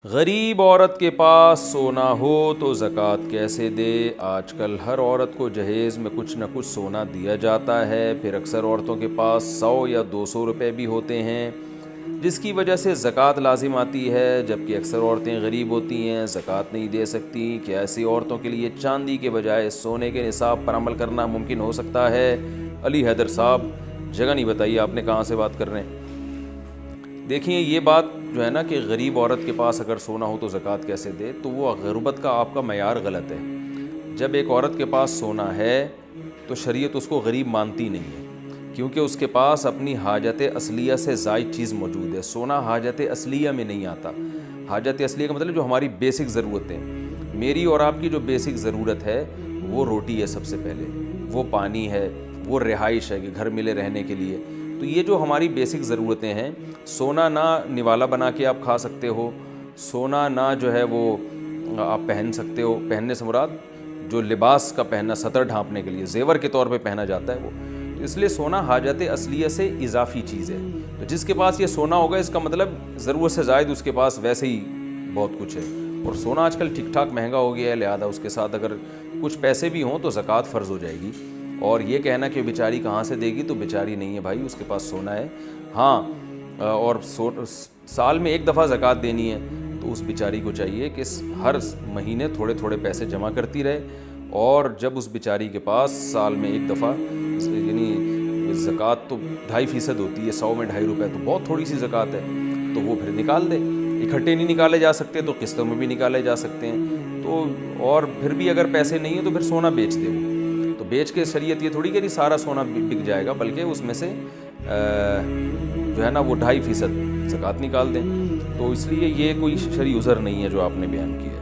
غریب عورت کے پاس سونا ہو تو زکوٰۃ کیسے دے؟ آج کل ہر عورت کو جہیز میں کچھ نہ کچھ سونا دیا جاتا ہے، پھر اکثر عورتوں کے پاس 100 یا 200 روپے بھی ہوتے ہیں، جس کی وجہ سے زکوٰۃ لازم آتی ہے، جبکہ اکثر عورتیں غریب ہوتی ہیں، زکوٰۃ نہیں دے سکتی۔ کیا ایسی عورتوں کے لیے چاندی کے بجائے سونے کے نصاب پر عمل کرنا ممکن ہو سکتا ہے؟ علی حیدر صاحب، جگہ نہیں بتائیے آپ نے کہاں سے بات کر رہے ہیں۔ دیکھیں یہ بات جو ہے نا کہ غریب عورت کے پاس اگر سونا ہو تو زکوٰۃ کیسے دے، تو وہ غربت کا آپ کا معیار غلط ہے۔ جب ایک عورت کے پاس سونا ہے تو شریعت اس کو غریب مانتی نہیں ہے، کیونکہ اس کے پاس اپنی حاجت اصلیہ سے زائد چیز موجود ہے۔ سونا حاجت اصلیہ میں نہیں آتا۔ حاجت اصلیہ کا مطلب جو ہماری بیسک ضرورتیں، میری اور آپ کی جو بیسک ضرورت ہے وہ روٹی ہے، سب سے پہلے وہ پانی ہے، وہ رہائش ہے کہ گھر ملے رہنے کے لیے۔ تو یہ جو ہماری بیسک ضرورتیں ہیں، سونا نہ نوالا بنا کے آپ کھا سکتے ہو، سونا نہ جو ہے وہ آپ پہن سکتے ہو، پہننے سے مراد جو لباس کا پہننا، سطر ڈھانپنے کے لیے زیور کے طور پہ پہنا جاتا ہے وہ، تو اس لیے سونا حاجت اصلیہ سے اضافی چیز ہے۔ تو جس کے پاس یہ سونا ہوگا اس کا مطلب ضرورت سے زائد اس کے پاس ویسے ہی بہت کچھ ہے، اور سونا آج کل ٹھیک ٹھاک مہنگا ہو گیا ہے، لہذا اس کے ساتھ اگر کچھ پیسے بھی ہوں تو زکوٰۃ فرض ہو جائے گی۔ اور یہ کہنا کہ بیچاری کہاں سے دے گی، تو بیچاری نہیں ہے بھائی، اس کے پاس سونا ہے۔ ہاں، اور سال میں ایک دفعہ زکوٰۃ دینی ہے تو اس بیچاری کو چاہیے کہ ہر مہینے تھوڑے تھوڑے پیسے جمع کرتی رہے، اور جب اس بیچاری کے پاس سال میں ایک دفعہ، یعنی زکوٰۃ تو 2.5% ہوتی ہے، 100 میں 2.5 روپے تو بہت تھوڑی سی زکوٰۃ ہے، تو وہ پھر نکال دے۔ اکٹھے نہیں نکالے جا سکتے تو قسطوں میں بھی نکالے جا سکتے ہیں، تو اور پھر بھی اگر پیسے نہیں ہیں تو پھر سونا بیچ دے وہ، تو بیچ کے شریعت یہ تھوڑی کہ سارا سونا بک جائے گا، بلکہ اس میں سے جو ہے نا وہ 2.5% زکوٰۃ نکال دیں۔ تو اس لیے یہ کوئی شرعی عذر نہیں ہے جو آپ نے بیان کیا ہے۔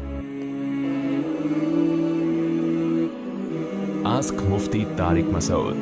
آسک مفتی طارق مسعود۔